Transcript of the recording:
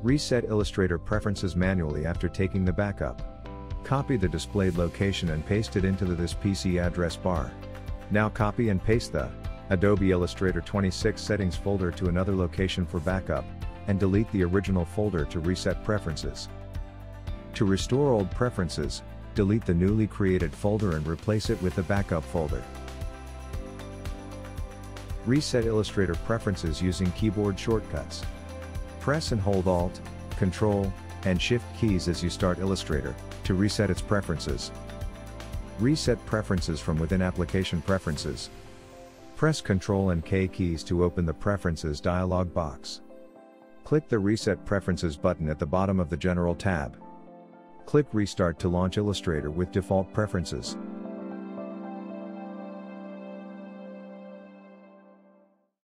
Reset Illustrator Preferences manually after taking the backup. Copy the displayed location and paste it into this PC address bar. Now copy and paste the Adobe Illustrator 26 settings folder to another location for backup, and delete the original folder to reset preferences. To restore old preferences, delete the newly created folder and replace it with the backup folder. Reset Illustrator Preferences using keyboard shortcuts. Press and hold Alt, Ctrl, and Shift keys as you start Illustrator, to reset its preferences. Reset preferences from within Application Preferences. Press Ctrl and K keys to open the Preferences dialog box. Click the Reset Preferences button at the bottom of the General tab. Click Restart to launch Illustrator with default preferences.